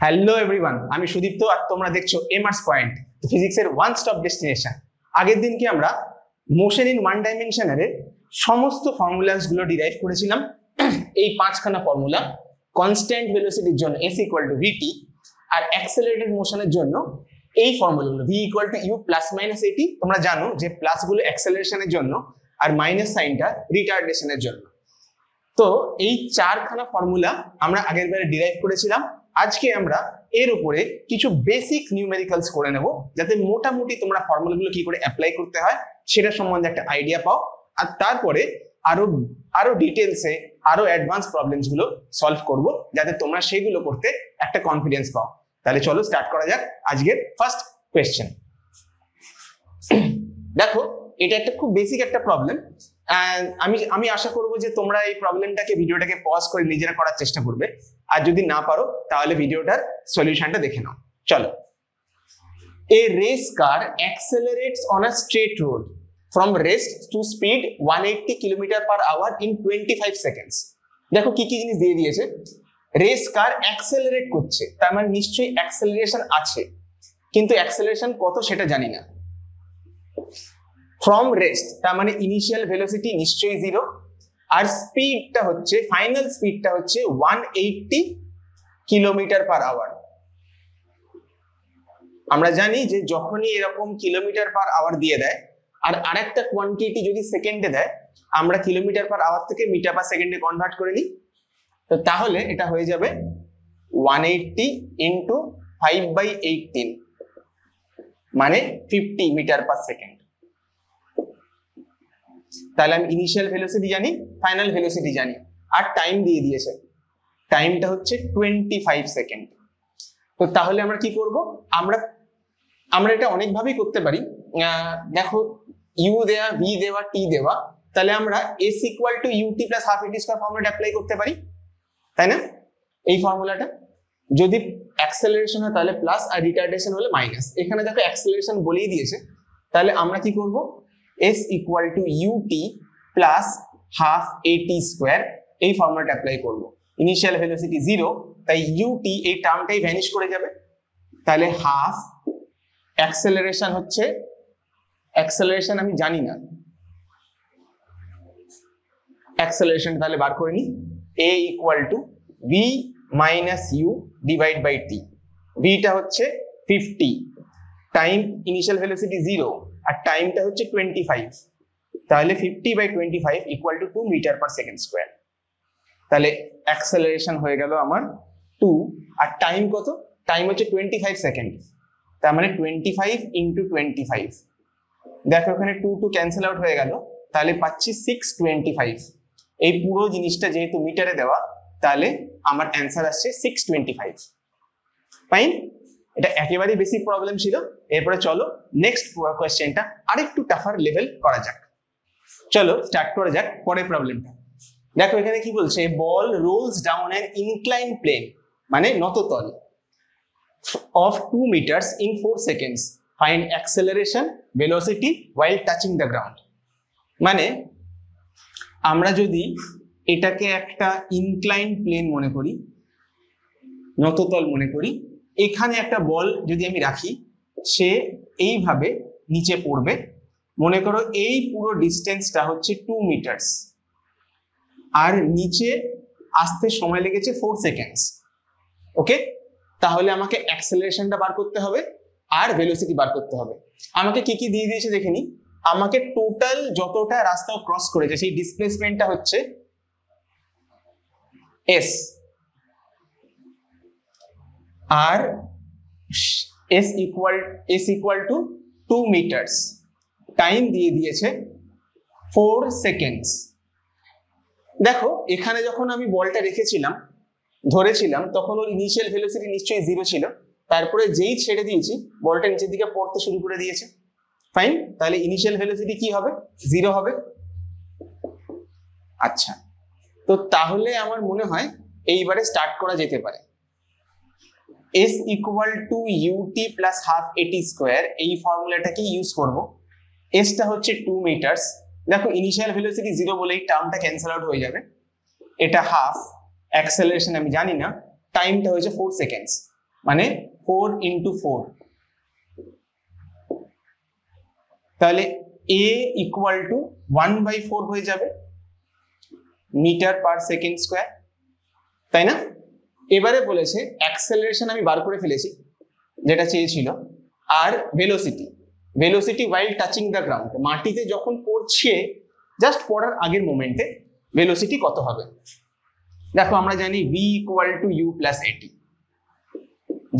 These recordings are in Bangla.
হ্যালো এভরিওয়ান, আমি সুদীপ্ত আর তোমরা দেখছো এমার্স পয়েন্ট, ফিজিক্সের ওয়ান স্টপ ডেস্টিনেশন। আগের দিনকে আমরা মোশন ইন ওয়ান ডাইমেনশনের সমস্ত ফর্মুলাস গুলো ডিরাইভ করেছিলাম। এই পাঁচখানা ফর্মুলা কনস্ট্যান্ট ভেলোসিটির জন্য s ইকুয়াল টু ভিটি, আর অ্যাক্সেলারেটেড মোশনের জন্য এই ফর্মুলাগুলো v equal to you plus minus A T. তোমরা জানো যে প্লাস গুলো অ্যাক্সেলারেশনের জন্য আর মাইনাস সাইনটা রিটার্ডেশনের জন্য। তো এই চারখানা ফর্মুলা আমরা আগের বারে ডিরাইভ করেছিলাম। আজকে আমরা এর উপরে কিছু বেসিক নিউমেরিক্যালস করে নেব, যাতে মোটামুটি তোমরা ফর্মুলাগুলো কি করে অ্যাপ্লাই করতে হয় সেটা সম্বন্ধে একটা আইডিয়া পাও, আর তারপরে আরো ডিটেলসে আরো অ্যাডভান্স প্রবলেমস গুলো সলভ করব, যাতে তোমরা সেগুলো করতে একটা কনফিডেন্স পাও। তাহলে চলো স্টার্ট করা যাক আজকের ফার্স্ট কোয়েশ্চেন। দেখো, এটা একটা খুব বেসিক একটা প্রবলেম। আমি আশা করব যে তোমরা এই প্রবলেমটাকে ভিডিওটাকে পজ করে নিজেরা করার চেষ্টা করবে, আর যদি না পারো তাহলে ভিডিওটার সলিউশনটা দেখে নাও। চলো। A race car accelerates on a straight road from rest to speed 180 km/h in 25 seconds. দেখো কি কি জিনিস দিয়ে দিয়েছে। রেস কার অ্যাক্সেলারেট করছে, তার মানে নিশ্চয়ই অ্যাক্সেলারেশন আছে, কিন্তু অ্যাক্সেলারেশন কত সেটা জানি না। ফ্রম রেস্ট তার মানে ইনিশিয়াল ভেলোসিটি নিশ্চয়ই 0, আর স্পিডটা হচ্ছে ফাইনাল স্পিডটা হচ্ছে 180 km/h। আমরা জানি যে যখনই এরকম km/h দিয়ে দেয় আর আরেকটা কোয়ান্টিটি যদি সেকেন্ডে দেয়, আমরা km/h থেকে মিটার/সেকেন্ডে কনভার্ট করে নিই। তো তাহলে এটা হয়ে যাবে 180 ইন্টু 5/18 মানে 50 মিটার/সেকেন্ড। তাহলে আমি ইনিশিয়াল ভেলোসিটি জানি, ফাইনাল ভেলোসিটি জানি, আর টাইম দিয়ে দিয়েছে। টাইমটা হচ্ছে 25 সেকেন্ড। তো তাহলে আমরা কি করব, আমরা এটা অনেকভাবেই করতে পারি। দেখো, ইউ দেওয়া, ভি দেওয়া, টি দেওয়া, তাহলে আমরা s equal to u t plus half a t square ফর্মুলাটা অ্যাপ্লাই করতে পারি, তাই না? এই ফর্মুলাটা যদি অ্যাক্সেলারেশন হয় তাহলে প্লাস, আর রিটার্ডেশন হলে মাইনাস। এখানে দেখো অ্যাক্সেলারেশন বলেই দিয়েছে, তাহলে আমরা কি করব, s equal to u t plus half a t square, এই ফর্মুলাটা অ্যাপ্লাই করব। ইনিশিয়াল ভেলোসিটি 0, তাই ইউটি এই টার্মটাই ভ্যানিশ করে যাবে। তাহলে হাফ অ্যাক্সেলারেশন হচ্ছে, অ্যাক্সেলারেশন আমি জানি না, অ্যাক্সেলারেশন তাহলে বার করে নি। a equal to v minus you divide by T. ভিটা হচ্ছে 50, টাইম ইনিশিয়াল ভেলোসিটি 0, আর টাইমটা হচ্ছে 25, তাহলে 50/25 ইকুয়াল টু 2 মিটার/সেকেন্ড স্কয়ার। তাহলে অ্যাক্সেলারেশন হয়ে গেল আমার 2, আর টাইম কত? টাইম হচ্ছে 25 সেকেন্ড, তার মানে 25 ইন্টু 25। দেখো এখানে 2 ক্যান্সেল আউট হয়ে গেল, তাহলে পাচ্ছি 625। এই পুরো জিনিসটা যেহেতু মিটারে দেওয়া, তাহলে আমার অ্যান্সার আসছে 625। ফাইন, এটা একেবারেই বেসিক প্রবলেম ছিল। এরপরে চলো নেক্সট কোয়েশ্চেনটা আরেকটু টাফার লেভেল করা যাক। চলো স্টার্ট করা যাক পরের প্রবলেমটা। দেখো এখানে কি বলছে, ball rolls down an incline plane, মানে নততল, of 2 meters in 4 seconds. Find acceleration, velocity while touching the ground. মানে আমরা যদি এটাকে একটা ইনক্লাইন প্লেন মনে করি, নততল মনে করি, এখানে একটা বল যদি আমি রাখি, সে এইভাবে নিচে পড়বে। মনে করো এই পুরো ডিস্টেন্সটা হচ্ছে 2 মিটার্স, আর নিচে আসতে সময় লেগেছে 4 সেকেন্ডস। ওকে, তাহলে আমাকে অ্যাক্সেলারেশনটা বার করতে হবে আর ভেলোসিটি বার করতে হবে। আমাকে কি কি দিয়ে দিয়েছে দেখে নি। আমাকে টোটাল যতটা রাস্তা ক্রস করেছে সেই ডিসপ্লেসমেন্টটা হচ্ছে এস, আর s equal to 2 metres. Time দিয়ে দিয়েছে 4 সেকেন্ডস। দেখো এখানে যখন আমি বলটা রেখেছিলাম, ধরেছিলাম, তখন ওর ইনিশিয়াল ভেলোসিটি নিশ্চয়ই 0 ছিল। তারপরে যেই ছেড়ে দিয়েছি, বলটা নিচের দিকে পড়তে শুরু করে দিয়েছে। ফাইন, তাহলে ইনিশিয়াল ভেলোসিটি কি হবে? 0 হবে। আচ্ছা, তো তাহলে আমার মনে হয় এইবারে স্টার্ট করা যেতে পারে। s equal to u t plus half a t square, এই ফর্মুলাটাকে ইউজ করব। এসটা হচ্ছে 2 মিটার্স। দেখো ইনিশিয়াল ভেলোসিটি 0 বলে এই টার্মটা ক্যান্সেল আউট হয়ে যাবে। এটা হাফ, অ্যাক্সেলারেশন আমি জানি না, টাইমটা হয়েছে 4 সেকেন্ডস, মানে 4 ইন্টু 4, তাহলে a ইকুয়াল টু 1/4 হয়ে যাবে মিটার পার সেকেন্ড স্কোয়ার, তাই না? এবারে বলেছে অ্যাক্সেলারেশন আমি বার করে ফেলেছি যেটা চেয়েছিল, আর velocity while touching the ground, মাটিতে যখন পড়ছে জাস্ট পড়ার আগের মোমেন্টে ভেলোসিটি কত হবে। দেখো আমরা জানি v equal to you plus a t,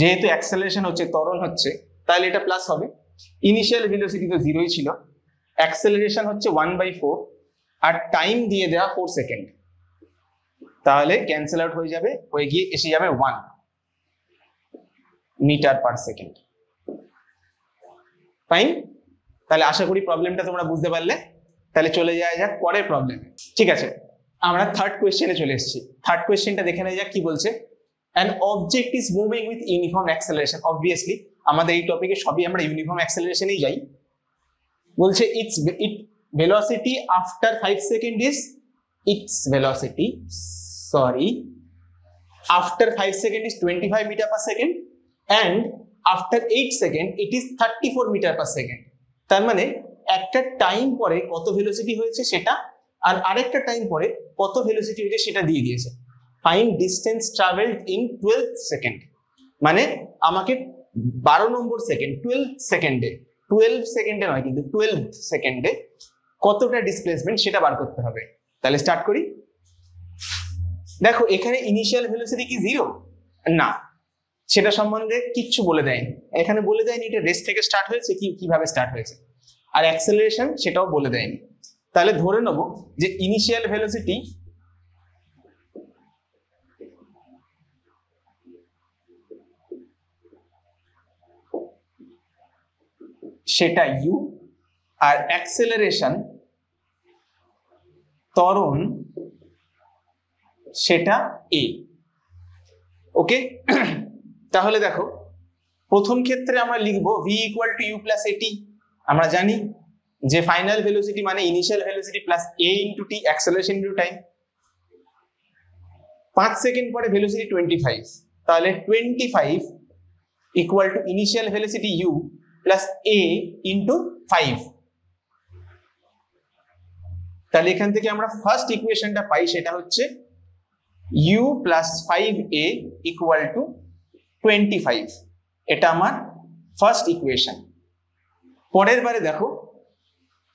যেহেতু অ্যাক্সেলারেশন হচ্ছে, ত্বরণ হচ্ছে, তাহলে এটা প্লাস হবে। ইনিশিয়াল ভেলোসিটি তো 0ই ছিল, অ্যাক্সেলারেশন হচ্ছে 1/4 আর টাইম দিয়ে দেওয়া 4 সেকেন্ড, তাহলে ক্যান্সেল আউট হয়ে যাবে, হয়ে গিয়ে এসে যাবে 1 মিটার পার সেকেন্ড। ফাইন, তাহলে আশা করি প্রবলেমটা তোমরা বুঝতে পারলে। তাহলে চলে যাওয়া যাক পরের প্রবলেমে। ঠিক আছে, আমরা থার্ড কোয়েশ্চেনে চলে এসেছি। থার্ড কোয়েশ্চেনটা দেখে নেওয়া যাক কি বলছে। An object is moving with uniform acceleration. Obviously আমাদের এই টপিকে সবই আমরা ইউনিফর্ম অ্যাক্সেলারেশনেই যাই। বলছে its velocity after 5 second is after 5 second is 25 meter per second and after 8 second it is 34 meter per second. তার মানে একটা টাইম পরে কত ভেলোসিটি হয়েছে সেটা, আর আরেকটা টাইম পরে কত ভেলোসিটি হয়েছে সেটা দিয়ে দিয়েছে। Find distance traveled in 12 second, মানে আমাকে 12 নম্বর সেকেন্ড, 12 সেকেন্ডে নয় কিন্তু 12 সেকেন্ডে কতটা ডিসপ্লেসমেন্ট সেটা বার করতে হবে। তাহলে স্টার্ট করি। দেখো এখানে ইনিশিয়াল ভেলোসিটি কি 0? না, সেটা সম্বন্ধে কিচ্ছু বলে দেয়নি। এখানে বলে দেয়নি এটা রেস্ট থেকে স্টার্ট হয়েছে কিভাবে স্টার্ট হয়েছে, আর অ্যাক্সেলারেশন সেটাও বলে দেয়নি। তাহলে ধরে নেব যে ইনিশিয়াল ভেলোসিটি সেটা u আর অ্যাক্সেলারেশন ত্বরণ সেটা a। ওকে, তাহলে দেখো প্রথম ক্ষেত্রে আমরা লিখবো v equal to you plus a t. আমরা জানি যে ফাইনাল ভেলোসিটি মানে initial velocity plus a into t, acceleration into time. 5 second পরে ভেলোসিটি 25, তাহলে 25 equal to initial velocity u plus a into 5। তাহলে এখান থেকে আমরা ফার্স্ট ইকুয়েশনটা পাই, সেটা হচ্ছে u plus 5a equal to 25। এটা আমার ফার্স্ট ইকুয়েশন। পরের বারে দেখো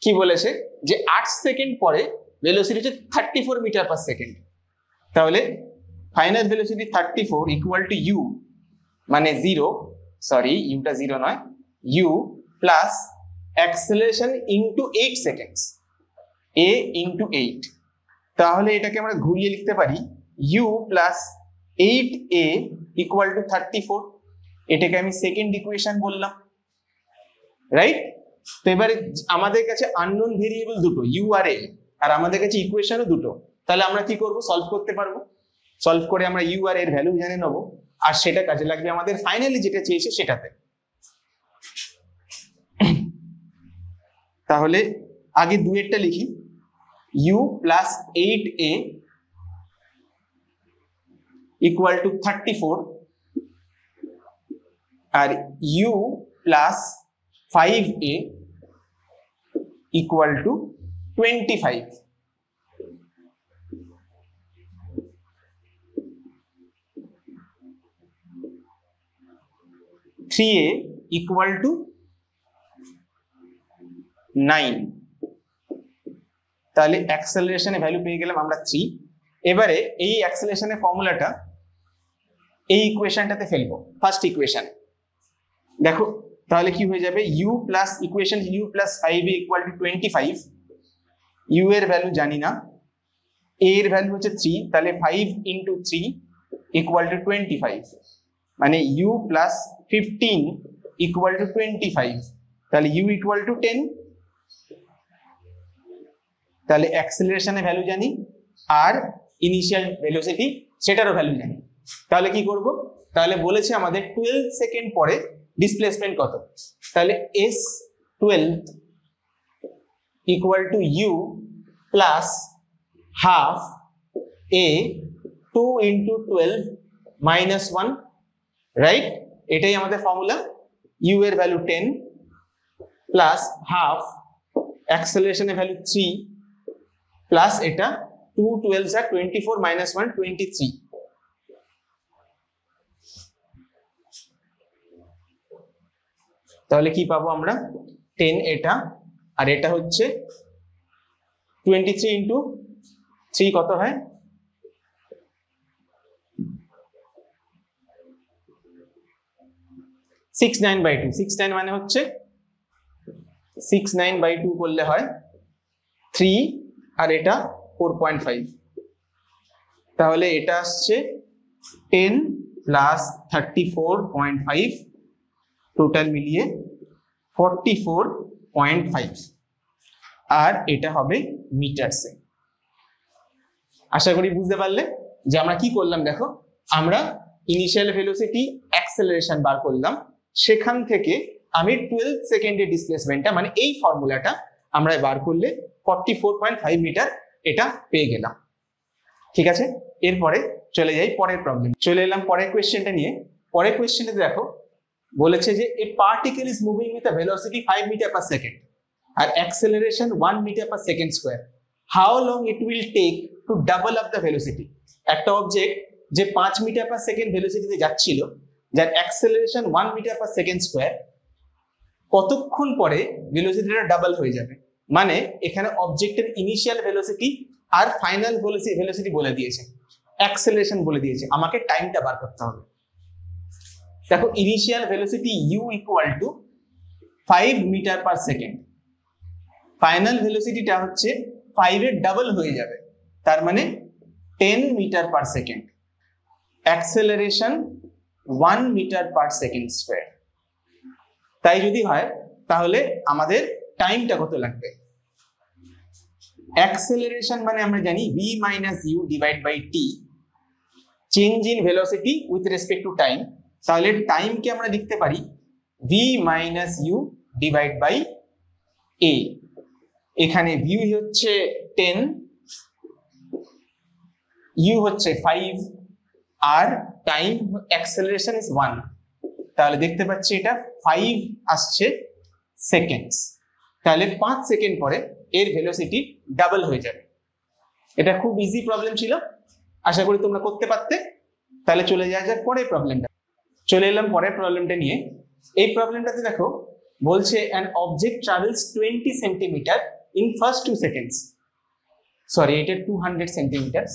কি বলেছে যে 8 সেকেন্ড পরে ভেলোসিটি হচ্ছে 34 মিটার পার সেকেন্ড, তাহলে final velocity 34 equal to u মানে 0, সরি ইউটা 0 নয়, u plus acceleration into 8 seconds, a into 8। তাহলে এটাকে আমরা ঘুরিয়ে লিখতে পারি u plus 8a equal to 34। এটাকে আমি সেকেন্ড ইকুয়েশন বললাম, রাইট? তো এবারে আমাদের কাছে আননোন ভেরিয়েবল দুটো u আর a, আর আমাদের কাছে ইকুয়েশনও দুটো। তাহলে আমরা কি করব, সলভ করতে পারবো। সলভ করে আমরা u আর এর ভ্যালু জেনে নেবো, আর সেটা কাজে লাগবে আমাদের ফাইনালি যেটা চেয়েছে সেটাতে। তাহলে আগে দুয়েরটা লিখি, u plus 8a equal to 34 আর u plus 5a equal to 25। 3a equal to 9। তাহলে অ্যাক্সেলারেশনের ভ্যালু পেয়ে গেলাম আমরা 3। এবারে এই অ্যাক্সেলারেশনের ফর্মুলাটা এই ইকুয়েশনটাতে ফেলবো, ফার্স্ট ইকুয়েশন। দেখো তাহলে কি হয়ে যাবে, u plus equation u plus 5a equal to 25। u এর ভ্যালু জানি না, a এর ভ্যালু হচ্ছে 3, তাহলে 5 ইন্টু 3 ইকুয়াল টু 25, মানে u প্লাস 15 ইকুয়াল টু 25। তাহলে u ইকুয়াল টু 10। তাহলে অ্যাক্সেলারেশনের ভ্যালু জানি আর ইনিশিয়াল ভেলোসিটি সেটারও ভ্যালু জানি। তাহলে কি করব, তাহলে বলেছে আমাদের 12 সেকেন্ড পরে ডিসপ্লেসমেন্ট কত, তাহলে s12 equal to u plus half a 2 into 12 -1, right? এটাই আমাদের ফর্মুলা। ইউ এর ভ্যালু 10 প্লাস হাফ, অ্যাক্সেলারেশনের ভ্যালু 3 প্লাস এটা 2 12 আর 24 -1 23। তাহলে কি পাবো আমরা? 10 এটা, আর এটা হচ্ছে 23 ইন্টু 3 কত হয়? 69/2। 69 মানে হচ্ছে 69/2 করলে হয় 3, আর এটা 4.5। তাহলে এটা আসছে 10 প্লাস 34.5, টোটাল মিলিয়ে 44.5, আর এটা হবে মিটারসে। আশা করি বুঝতে পারলে যে আমরা কি করলাম। দেখো, আমরা ইনিশিয়াল ভেলোসিটি, অ্যাক্সেলারেশন বার করলাম, সেখান থেকে আমি 12 সেকেন্ডের ডিসপ্লেসমেন্টটা, মানে এই ফর্মুলাটা আমরা বার করলে 44.5 মিটার এটা পেয়ে গেলাম। ঠিক আছে, এরপরে চলে যাই পরের প্রবলেম। চলে এলাম পরের কোয়েশ্চেনটা নিয়ে। পরের কোয়েশ্চেনে দেখো বলেছে যে a particle is moving with a velocity 5 metre per second আর acceleration 1 metre per second square, how long it will take to double up the velocity. একটা অবজেক্ট যে 5 মিটার পার সেকেন্ড ভেলোসিটিতে যাচ্ছিল, যার acceleration 1 metre per second square, কতক্ষণ পরে ভেলোসিটিটা ডাবল হয়ে যাবে। মানে এখানে অবজেক্টের ইনিশিয়াল ভেলোসিটি আর ফাইনাল ভেলোসিটি বলে দিয়েছে, অ্যাক্সেলারেশন বলে দিয়েছে, আমাকে টাইমটা বার করতে হবে। দেখো, initial velocity u equal to 5 metre per second, final ভেলোসিটিটা হচ্ছে 5 এর ডাবল হয়ে যাবে, তার মানে 10 metre per second, acceleration 1 metre per second square. তাই যদি হয় তাহলে আমাদের টাইমটা কত লাগবে? অ্যাক্সেলারেশন মানে আমরা জানি v minus you divide by t, change in velocity with respect to time. তাহলে টাইমকে আমরা লিখতে পারি v minus you divide by a। এখানে v হচ্ছে 10, u হচ্ছে 5, আর টাইম অ্যাক্সেলারেশন ইজ 1। তাহলে দেখতে পাচ্ছি এটা 5 আসছে সেকেন্ডস। তাহলে 5 সেকেন্ড পরে এর ভেলোসিটি ডাবল হয়ে যাবে। এটা খুব ইজি প্রবলেম ছিল, আশা করি তোমরা করতে পারতে। তাহলে চলে যাওয়া যাক পরের প্রবলেমটা। চলে এলাম পরের প্রবলেমটা নিয়ে। এই প্রবলেমটাতে দেখো বলছে an object travels 20 centimetre in first 2 seconds, sorry এটা 200 সেন্টিমিটার,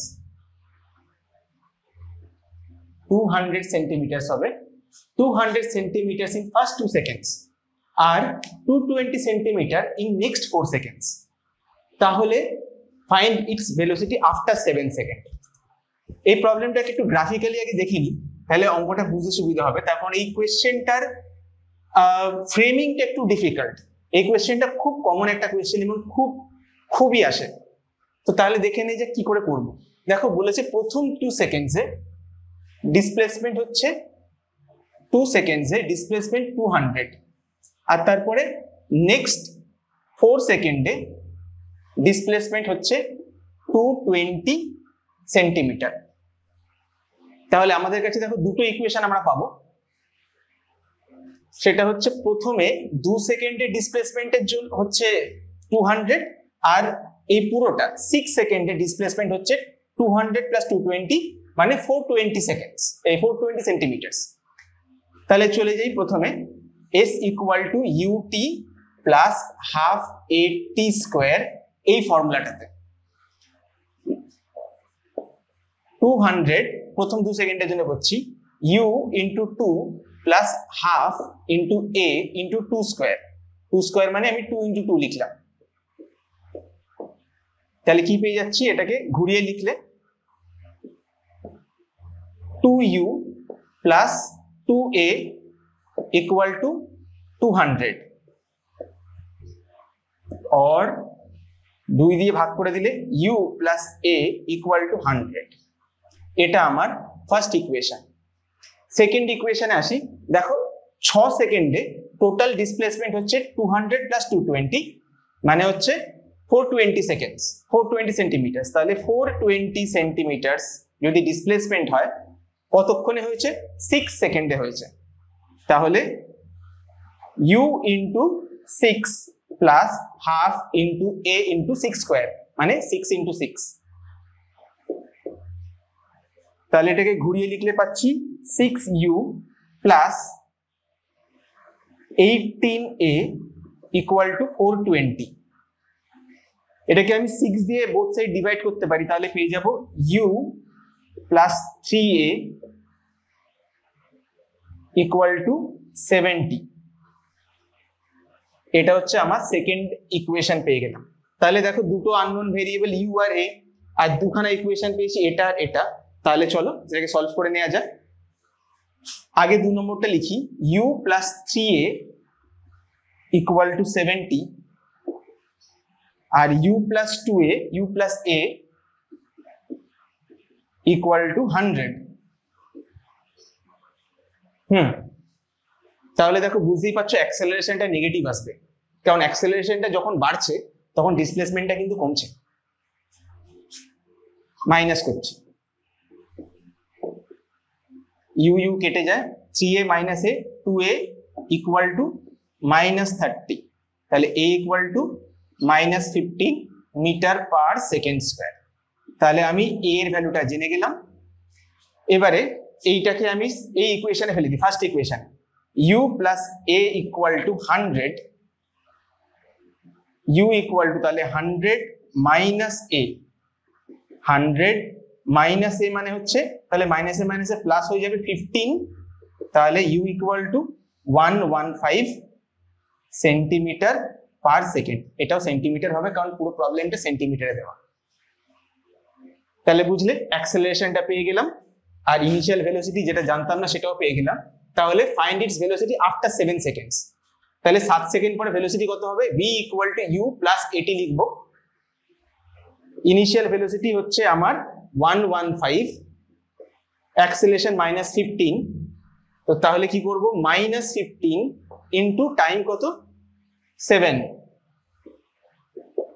200 সেন্টিমিটার হবে, 200 সেন্টিমিটার in first 2 seconds আর 220 সেন্টিমিটার in next 4 seconds। তাহলে find its velocity after 7 second. এই প্রবলেমটাকে একটু গ্রাফিক্যালি আগে দেখিনি, তাহলে অঙ্কটা বুঝতে সুবিধা হবে। তারপর এই কোয়েশ্চেনটার ফ্রেমিংটা একটু ডিফিকাল্ট। এই কোয়েশ্চেনটা খুব কমন একটা কোয়েশ্চেন এবং খুবই আসে। তো তাহলে দেখে নেই যে কি করে করব। দেখো বলেছে প্রথম 2 সেকেন্ডসে ডিসপ্লেসমেন্ট হচ্ছে 2 সেকেন্ডসে ডিসপ্লেসমেন্ট 200, আর তারপরে নেক্সট 4 সেকেন্ডে ডিসপ্লেসমেন্ট হচ্ছে 220 সেন্টিমিটার। তাহলে আমাদের কাছে দেখো দুটো ইকুয়েশন আমরা পাবো। সেটা হচ্ছে প্রথমে 2 সেকেন্ডের ডিসপ্লেসমেন্টের জন্য হচ্ছে 200, আর এই পুরোটা 6 সেকেন্ডের ডিসপ্লেসমেন্ট হচ্ছে 200 প্লাস 220 মানে 420 সেকেন্ডস, এই 420 সেন্টিমিটারস। তাহলে চলে যাই প্রথমে s equal two ut plus half at square, এই ফর্মুলাটাতে 200 প্রথম 2 সেকেন্ডের জন্য করছি, u into 2 plus half into a into 2 square. 2 square মানে আমি 2 ইন্টু 2 লিখলাম। তাহলে কি পেয়ে যাচ্ছি? এটাকে ঘুরিয়ে লিখলে 2u plus 2a equal two 200, और 2 দিয়ে ভাগ করে দিলে u plus a equal to 100। এটা আমার ফার্স্ট ইকুয়েশন। সেকেন্ড ইকুয়েশনে আসি। দেখো 6 সেকেন্ডে টোটাল ডিসপ্লেসমেন্ট হচ্ছে 200 প্লাস 220 মানে হচ্ছে 420 সেকেন্ডস, 420 সেন্টিমিটার। তাহলে 420 সেন্টিমিটার যদি ডিসপ্লেসমেন্ট হয় কতক্ষণে হয়েছে? 6 সেকেন্ডে হয়েছে। তাহলে u into 6 plus half into a into 6 square, মানে 6 ইন্টু 6। তাহলে এটাকে ঘুরিয়ে লিখলে পাচ্ছি 6u plus 18a equal to 420। এটাকে আমি 6 দিয়ে বোথ সাইড ডিভাইড করতে পারি, তাহলে পেয়ে যাব u plus 3a equal to 70। এটা হচ্ছে আমার সেকেন্ড ইকুয়েশন পেয়ে গেলাম। তাহলে দেখো দুটো আননোন ভেরিয়েবল u আর a, আর দুখানা ইকুয়েশন পেয়েছি এটা আর এটা। তাহলে চলো এটাকে সলভ করে নেওয়া যাক। আগে 2 নম্বরটা লিখি, u plus 3a equal to 70 আর u plus 2a u plus a equal to 100। তাহলে দেখো বুঝতেই পারছো অ্যাক্সেলারেশনটা নেগেটিভ আসবে, কারণ অ্যাক্সেলারেশনটা যখন বাড়ছে তখন ডিসপ্লেসমেন্টটা কিন্তু কমছে। মাইনাস করছি, u u কেটে যায়, 3a minus a 2a equal to minus 30। তাহলে a equal to minus 15 metre per second square. তাহলে আমি a এর ভ্যালুটা জেনে গেলাম। এবারে এইটাকে আমি এই ইকুয়েশনে ফেলে দিই, first equation u plus a equal to 100, u equal two তাহলে 100 মাইনাস a, 100 মাইনাস a মানে হচ্ছে তাহলে মাইনাসে মাইনাসে প্লাস হয়ে যাবে 15। তাহলে u equal two 115 centimetre per second. এটাও সেন্টিমিটার হবে কারণ পুরো প্রবলেমটা সেন্টিমিটারে দেওয়া। তাহলে বুঝলে অ্যাক্সেলারেশনটা পেয়ে গেলাম, আর ইনিশিয়াল ভেলোসিটি যেটা জানতাম না সেটাও পেয়ে গেলাম। তাহলে find it's velocity after 7 seconds. তাহলে 7 সেকেন্ড পরে ভেলোসিটি কত হবে? v equal to u plus 80 লিখবো। ইনিশিয়াল ভেলোসিটি হচ্ছে আমার 115, অ্যাক্সেলারেশন মাইনাস 15। তো তাহলে কি করব? মাইনাস 15 ইন্টু টাইম কত? 7।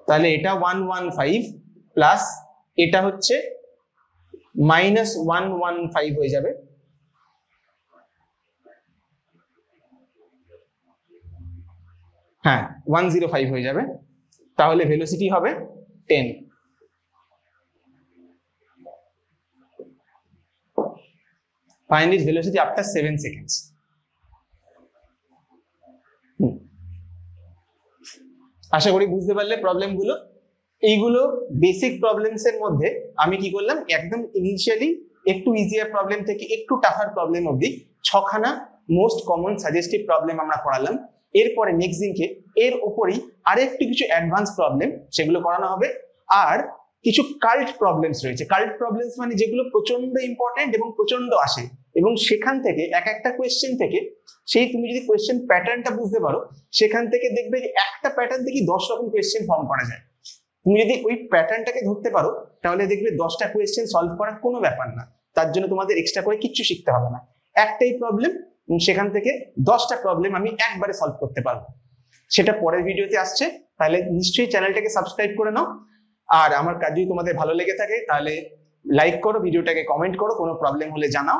তাহলে এটা 115 প্লাস এটা হচ্ছে মাইনাস 115 হয়ে যাবে। হ্যাঁ 105 হয়ে যাবে। তাহলে ভেলোসিটি হবে 10। Find its velocity after 7 seconds. আশা করি বুঝতে পারলে প্রবলেমগুলো। এইগুলো বেসিক প্রবলেমস এর মধ্যে আমি কি করলাম, একদম ইনিশিয়ালি একটু ইজিয়ার প্রবলেম থেকে একটু টাফার প্রবলেম অবধি 6খানা মোস্ট কমন সাজেস্টিভ প্রবলেম আমরা করালাম। এরপরে নেক্সট দিনকে এর উপরেই আরেকটু কিছু অ্যাডভান্স প্রবলেম সেগুলো করানো হবে। আর কিছু কাল্ট প্রবলেমস রয়েছে। কাল্ট প্রবলেমস মানে যেগুলো প্রচন্ড ইম্পর্টেন্ট এবং প্রচন্ড আসে, এবং সেখান থেকে এক একটা কোয়েশ্চেন থেকে সেই তুমি যদি কোয়েশ্চেন প্যাটার্নটা বুঝতে পারো, সেখান থেকে দেখবে যে একটা প্যাটার্ন থেকে 10 রকম কোয়েশ্চেন ফর্ম করা যায়। তুমি যদি ওই প্যাটার্নটাকে ধরতে পারো তাহলে দেখবে 10টা কোয়েশ্চেন সলভ করার কোনো ব্যাপার না। তার জন্য তোমাদের এক্সট্রা করে কিচ্ছু শিখতে হবে না। একটাই প্রবলেম, সেখান থেকে 10টা প্রবলেম আমি একবারে সলভ করতে পারবো। সেটা পরের ভিডিওতে আসছে। তাহলে নিশ্চয়ই চ্যানেলটাকে সাবস্ক্রাইব করে নাও। আর আমার কাজ যদি তোমাদের ভালো লেগে থাকে তাহলে লাইক করো, ভিডিওটাকে কমেন্ট করো, কোনো প্রবলেম হলে জানাও,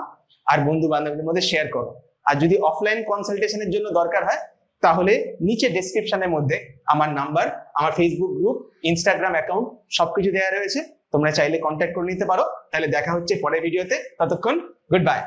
আর বন্ধু বান্ধবদের মধ্যে শেয়ার করো। আর যদি অফলাইন কনসালটেশনের জন্য দরকার হয় তাহলে নিচে ডেসক্রিপশনের মধ্যে আমার নাম্বার, আমার ফেসবুক গ্রুপ, ইনস্টাগ্রাম অ্যাকাউন্ট সবকিছু দেওয়া রয়েছে, তোমরা চাইলে কন্ট্যাক্ট করে নিতে পারো। তাহলে দেখা হচ্ছে পরের ভিডিওতে, ততক্ষণ গুড বাই।